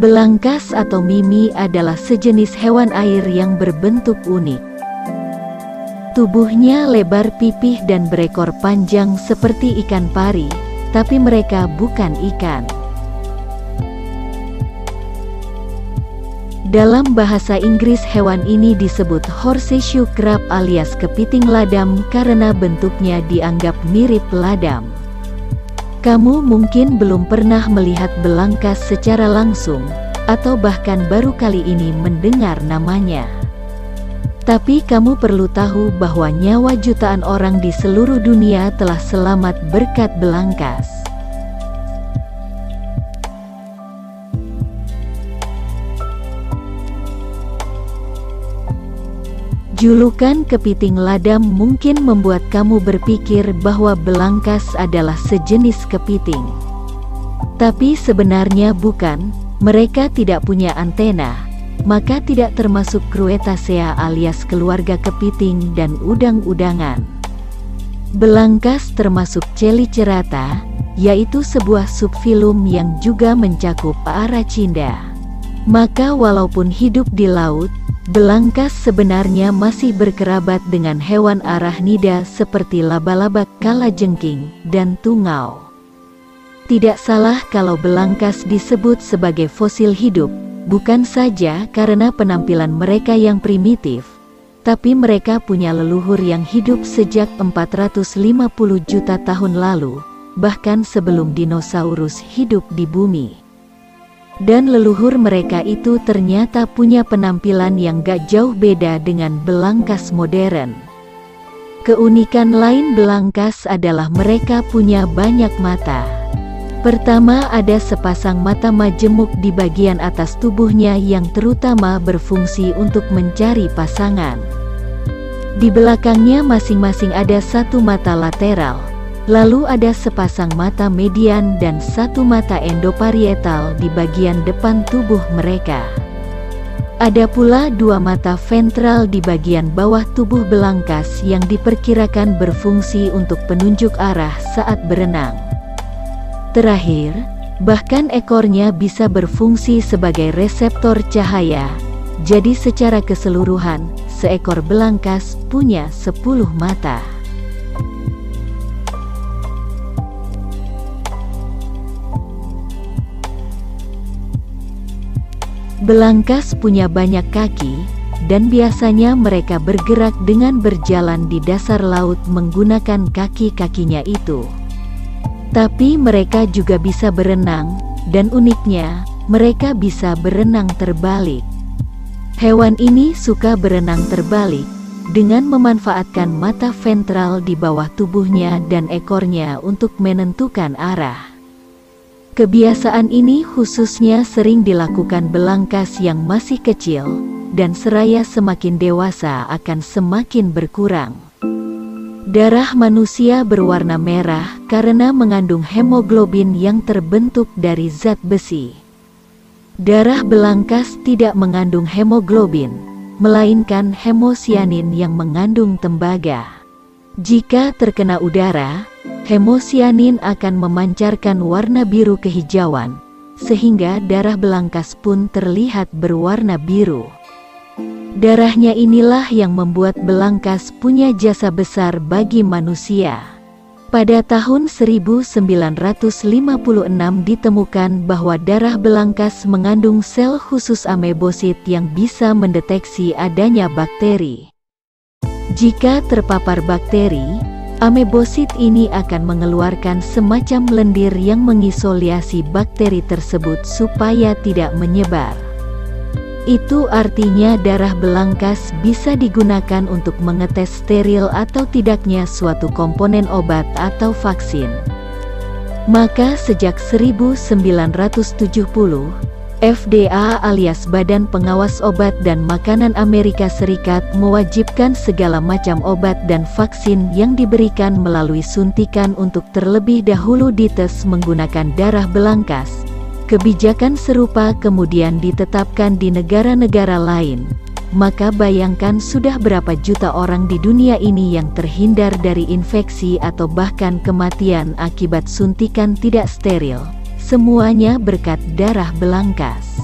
Belangkas atau mimi adalah sejenis hewan air yang berbentuk unik. Tubuhnya lebar pipih dan berekor panjang seperti ikan pari, tapi mereka bukan ikan. Dalam bahasa Inggris hewan ini disebut horseshoe crab alias kepiting ladam karena bentuknya dianggap mirip ladam. Kamu mungkin belum pernah melihat belangkas secara langsung, atau bahkan baru kali ini mendengar namanya. Tapi kamu perlu tahu bahwa nyawa jutaan orang di seluruh dunia telah selamat berkat belangkas. Julukan kepiting ladam mungkin membuat kamu berpikir bahwa belangkas adalah sejenis kepiting. Tapi sebenarnya bukan, mereka tidak punya antena, maka tidak termasuk Cruetacea alias keluarga kepiting dan udang-udangan. Belangkas termasuk Chelicerata, yaitu sebuah subfilum yang juga mencakup Aracinda. Maka walaupun hidup di laut, belangkas sebenarnya masih berkerabat dengan hewan arachnida seperti laba-laba, kalajengking, dan tungau. Tidak salah kalau belangkas disebut sebagai fosil hidup, bukan saja karena penampilan mereka yang primitif, tapi mereka punya leluhur yang hidup sejak 450 juta tahun lalu, bahkan sebelum dinosaurus hidup di bumi. Dan leluhur mereka itu ternyata punya penampilan yang gak jauh beda dengan belangkas modern. Keunikan lain belangkas adalah mereka punya banyak mata. Pertama, ada sepasang mata majemuk di bagian atas tubuhnya yang terutama berfungsi untuk mencari pasangan. Di belakangnya masing-masing ada satu mata lateral. Lalu ada sepasang mata median dan satu mata endoparietal di bagian depan tubuh mereka. Ada pula dua mata ventral di bagian bawah tubuh belangkas yang diperkirakan berfungsi untuk penunjuk arah saat berenang. Terakhir, bahkan ekornya bisa berfungsi sebagai reseptor cahaya. Jadi secara keseluruhan, seekor belangkas punya 10 mata. Belangkas punya banyak kaki, dan biasanya mereka bergerak dengan berjalan di dasar laut menggunakan kaki-kakinya itu. Tapi mereka juga bisa berenang, dan uniknya, mereka bisa berenang terbalik. Hewan ini suka berenang terbalik, dengan memanfaatkan mata ventral di bawah tubuhnya dan ekornya untuk menentukan arah. Kebiasaan ini khususnya sering dilakukan belangkas yang masih kecil, dan seraya semakin dewasa akan semakin berkurang. Darah manusia berwarna merah karena mengandung hemoglobin yang terbentuk dari zat besi. Darah belangkas tidak mengandung hemoglobin, melainkan hemosianin yang mengandung tembaga. Jika terkena udara, hemosianin akan memancarkan warna biru kehijauan, sehingga darah belangkas pun terlihat berwarna biru. Darahnya inilah yang membuat belangkas punya jasa besar bagi manusia. Pada tahun 1956 ditemukan bahwa darah belangkas mengandung sel khusus amebosit yang bisa mendeteksi adanya bakteri. Jika terpapar bakteri, amebosit ini akan mengeluarkan semacam lendir yang mengisolasi bakteri tersebut supaya tidak menyebar. Itu artinya darah belangkas bisa digunakan untuk mengetes steril atau tidaknya suatu komponen obat atau vaksin. Maka sejak 1970, FDA alias Badan Pengawas Obat dan Makanan Amerika Serikat mewajibkan segala macam obat dan vaksin yang diberikan melalui suntikan untuk terlebih dahulu dites menggunakan darah belangkas. Kebijakan serupa kemudian ditetapkan di negara-negara lain. Maka bayangkan sudah berapa juta orang di dunia ini yang terhindar dari infeksi atau bahkan kematian akibat suntikan tidak steril. Semuanya berkat darah belangkas.